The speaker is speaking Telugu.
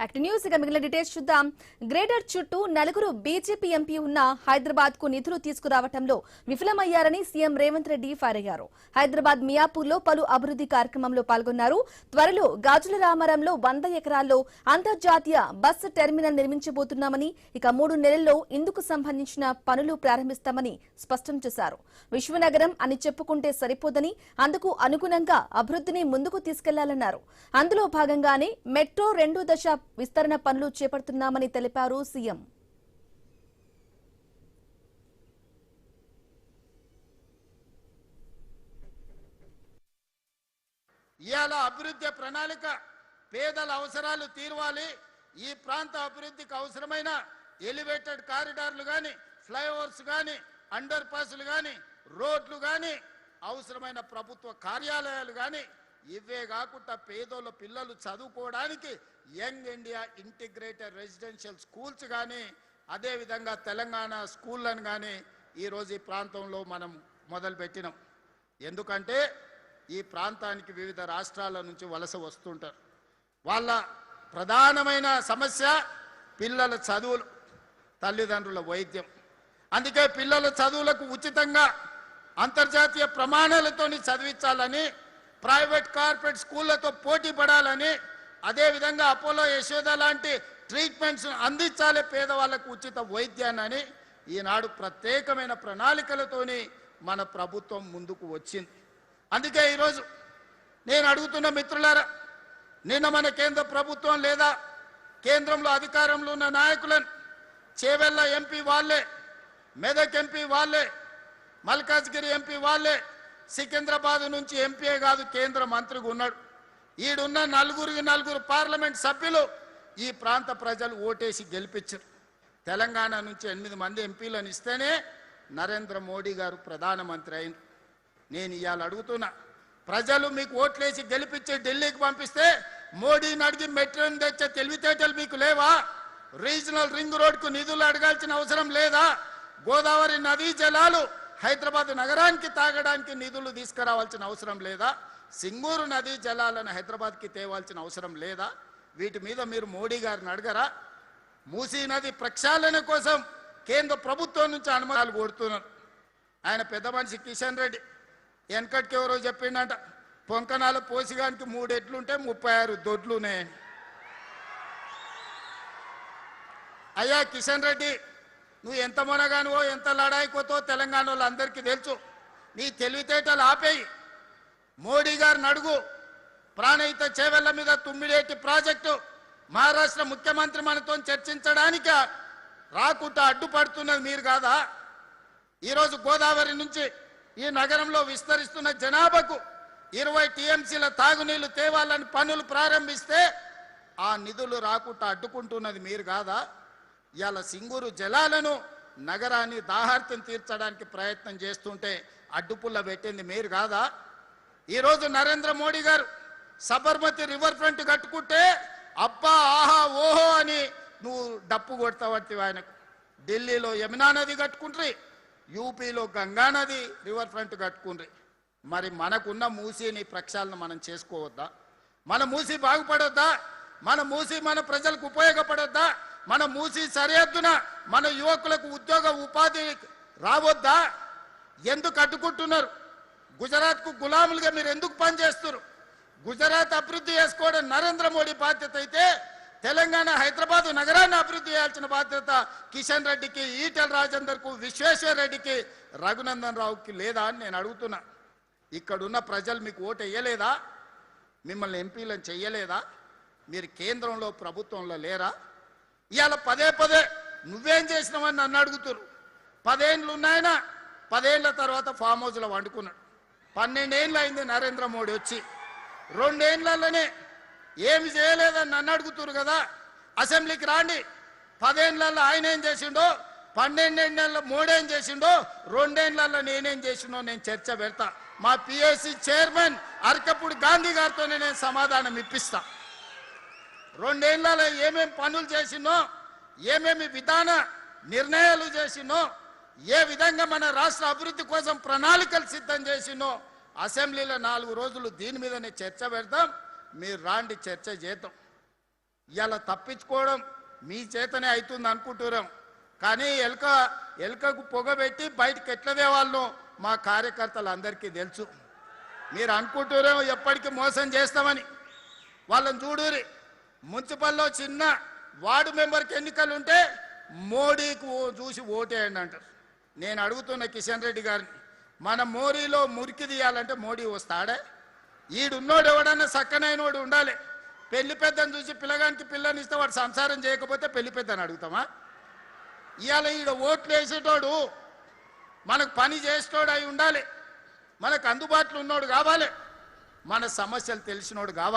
Back to news. ఇక మిగిలిన డీటెయిల్స్ చూద్దాం. గ్రేటర్ చుట్టూ నలుగురు బీజేపీ ఎంపీ ఉన్న హైదరాబాద్ కు నిధులు తీసుకురావడంలో విఫలమయ్యారని సీఎం రేవంత్ రెడ్డి ఫైర్ అయ్యారు. హైదరాబాద్ మియాపూర్ లో పలు అభివృద్ధి కార్యక్రమంలో పాల్గొన్నారు. త్వరలో గాజుల రామారంలో 100 ఎకరాల్లో అంతర్జాతీయ బస్ టెర్మినల్ నిర్మించబోతున్నామని, ఇక 3 నెలల్లో ఇందుకు సంబంధించిన పనులు ప్రారంభిస్తామని స్పష్టం చేశారు. విశ్వనగరం అని చెప్పుకుంటే సరిపోదని, అందుకు అనుగుణంగా అభివృద్ధిని ముందుకు తీసుకెళ్లాలన్నారు. అందులో భాగంగానే మెట్రో 2వ దశ విస్తరణ పనులు చేపడుతున్నామని తెలిపారు సీఎం. ఇయాల అభివృద్ధి ప్రణాళిక పేదల అవసరాలు తీర్వాలి. ఈ ప్రాంత అభివృద్ధికి అవసరమైన ఎలివేటెడ్ కారిడార్లు గాని, ఫ్లైఓవర్స్ గాని, అండర్ పాస్లు గాని, రోడ్లు గాని, అవసరమైన ప్రభుత్వ కార్యాలయాలు గాని, ఇవే కాకుండా పేదోళ్ళ పిల్లలు చదువుకోవడానికి young India integrated residential schools కానీ, అదేవిధంగా తెలంగాణ స్కూళ్ళను కానీ ఈరోజు ఈ ప్రాంతంలో మనం మొదలుపెట్టినాం. ఎందుకంటే ఈ ప్రాంతానికి వివిధ రాష్ట్రాల నుంచి వలస వస్తుంటారు. వాళ్ళ ప్రధానమైన సమస్య పిల్లల చదువులు, తల్లిదండ్రుల వైద్యం. అందుకే పిల్లల చదువులకు ఉచితంగా అంతర్జాతీయ ప్రమాణాలతో చదివించాలని, ప్రైవేట్ కార్పొరేట్ స్కూళ్లతో పోటీ పడాలని, అదేవిధంగా అపోలో యశోద లాంటి ట్రీట్మెంట్స్ అందించాలి పేదవాళ్లకు ఉచిత వైద్యాన్ని ఈనాడు ప్రత్యేకమైన ప్రణాళికలతోని మన ప్రభుత్వం ముందుకు వచ్చింది. అందుకే ఈరోజు నేను అడుగుతున్న మిత్రులారా, నిన్న మన కేంద్ర ప్రభుత్వం లేదా కేంద్రంలో అధికారంలో ఉన్న నాయకులను, చేవెళ్ళ ఎంపీ వాళ్ళే, మెదక్ ఎంపీ వాళ్ళే, మల్కాజ్గిరి ఎంపీ వాళ్ళే, సికింద్రాబాద్ నుంచి ఎంపీఏ కాదు కేంద్ర మంత్రిగా ఉన్నాడు. ఈడున్న నలుగురు పార్లమెంట్ సభ్యులు ఈ ప్రాంత ప్రజలు ఓటేసి గెలిపించారు. తెలంగాణ నుంచి 8 మంది ఎంపీలను ఇస్తేనే నరేంద్ర మోడీ గారు ప్రధానమంత్రి అయిన. నేను ఇవాళ అడుగుతున్నా, ప్రజలు మీకు ఓట్లేసి గెలిపించి ఢిల్లీకి పంపిస్తే మోడీని అడిగి మెట్రోని తెచ్చే తెలివితేటలు మీకు లేవా? రీజనల్ రింగ్ రోడ్కు నిధులు అడగాల్సిన అవసరం లేదా? గోదావరి నదీ జలాలు హైదరాబాద్ నగరానికి తాగడానికి నిధులు తీసుకురావాల్సిన అవసరం లేదా? సింగూరు నదీ జలాలను హైదరాబాద్కి తేవాల్సిన అవసరం లేదా? వీటి మీద మీరు మోడీ గారిని అడగరా? మూసీ నది ప్రక్షాళన కోసం కేంద్ర ప్రభుత్వం నుంచి అనుమతులు కోరుతున్నారు. ఆయన పెద్ద మనిషి కిషన్ రెడ్డి వెనకటికి ఎవరో చెప్పిండంట, పొంకనాల పోసిగానికి 3 ఎట్లుంటే 36 దొడ్లునే. అయ్యా కిషన్ రెడ్డి, నువ్వు ఎంత మొనగానువో ఎంత లడాయికోతో తెలంగాణ వాళ్ళందరికీ తెలుసు. నీ తెలివితేటలు ఆపేయి. మోడీ గారిని అడుగు. ప్రాణహిత చేవెళ్ల మీద తుమ్మిడేటి ప్రాజెక్టు మహారాష్ట్ర ముఖ్యమంత్రి మనతో చర్చించడానికి రాకుండా అడ్డుపడుతున్నది మీరు కాదా? ఈరోజు గోదావరి నుంచి ఈ నగరంలో విస్తరిస్తున్న జనాభాకు 20 టీఎంసీల తాగునీళ్లు తేవాలని పనులు ప్రారంభిస్తే ఆ నిధులు రాకుండా అడ్డుకుంటున్నది మీరు కాదా? ఇవాళ సింగూరు జలాలను నగరాన్ని దాహార్తం తీర్చడానికి ప్రయత్నం చేస్తుంటే అడ్డుపుల్ల పెట్టింది మీరు కాదా? ఈరోజు నరేంద్ర మోడీ గారు సబర్మతి రివర్ ఫ్రంట్ కట్టుకుంటే అబ్బా ఆహా ఓహో అని నువ్వు డప్పు కొడతావంటి. ఆయనకు ఢిల్లీలో యమునా నది కట్టుకుంట్రి, యూపీలో గంగా నది రివర్ ఫ్రంట్ కట్టుకుండ్రి. మరి మనకున్న మూసీని ప్రక్షాళన మనం చేసుకోవద్దా? మన మూసీ బాగుపడొద్దా? మన మూసీ మన ప్రజలకు ఉపయోగపడొద్దా? మన మూసీ సరిహద్దున మన యువకులకు ఉద్యోగ ఉపాధి రావద్దా? ఎందుకు అడ్డుకుంటున్నారు? గుజరాత్కు గులాములుగా మీరు ఎందుకు పనిచేస్తున్నారు? గుజరాత్ అభివృద్ధి చేసుకోవడం నరేంద్ర మోడీ బాధ్యత అయితే తెలంగాణ హైదరాబాద్ నగరాన్ని అభివృద్ధి చేయాల్సిన బాధ్యత కిషన్ రెడ్డికి, ఈటెల రాజేందర్కు, విశ్వేశ్వర రెడ్డికి, రఘునందన్ రావుకి లేదా అని నేను అడుగుతున్నా. ఇక్కడున్న ప్రజలు మీకు ఓటు వేయలేదా? మిమ్మల్ని ఎంపీలను చెయ్యలేదా? మీరు కేంద్రంలో ప్రభుత్వంలో లేరా? ఇవాళ పదే నువ్వేం చేసినావని నన్ను అడుగుతున్నారు. 10 ఏళ్ళు ఉన్నాయన, 10 ఏళ్ల తర్వాత ఫామ్ హౌస్లో వండుకున్నాడు. 12 ఏళ్ళు అయింది నరేంద్ర మోడీ వచ్చి. 2 ఏళ్లలోనే ఏమి చేయలేదని నన్ను అడుగుతున్నారు కదా. అసెంబ్లీకి రాండి. 10 ఏళ్లలో ఆయన ఏం చేసిండో, 12 ఏళ్లలో మోడీ ఏం చేసిండో, 2 ఏళ్లలో నేనేం చేసిండో నేను చర్చ పెడతా. మా పిఎస్సి చైర్మన్ అరకపూడి గాంధీ గారితోనే నేను సమాధానం ఇప్పిస్తా. 2 ఏళ్లలో ఏమేమి పనులు చేసినో, ఏమేమి విధాన నిర్ణయాలు చేసినో, ఏ విధంగా మన రాష్ట్ర అభివృద్ధి కోసం ప్రణాళికలు సిద్ధం చేసినో అసెంబ్లీలో 4 రోజులు దీని మీదనే చర్చ పెడతాం. మీరు రాండి, చర్చ చేద్దాం. ఇలా తప్పించుకోవడం మీ చేతనే అవుతుంది అనుకుంటున్నాం. కానీ ఎలుకకు పొగబెట్టి బయటకు ఎట్లా తేవాళ్ళో మా కార్యకర్తలందరికీ తెలుసు. మీరు అనుకుంటున్నారేమో ఎప్పటికీ మోసం చేస్తామని. వాళ్ళని చూడురి, మున్సిపల్లో చిన్న వార్డు మెంబర్కి ఎన్నికలు ఉంటే మోడీకి చూసి ఓటేయండి అంటారు. నేను అడుగుతున్న కిషన్ రెడ్డి గారిని, మన మోరీలో మురికి తీయాలంటే మోడీ వస్తాడే? ఈడున్నోడు ఎవడన్నా చక్కనైనోడు ఉండాలి. పెళ్లి పెద్దను చూసి పిల్లగానికి పిల్లని ఇస్తే వాడు సంసారం చేయకపోతే పెళ్లి పెద్దని అడుగుతామా? ఇవాళ ఈడ ఓట్లు వేసేటోడు మనకు పని చేసేటోడు అయి ఉండాలి, మనకు అందుబాటులో ఉన్నోడు కావాలి, మన సమస్యలు తెలిసినోడు కావాలి.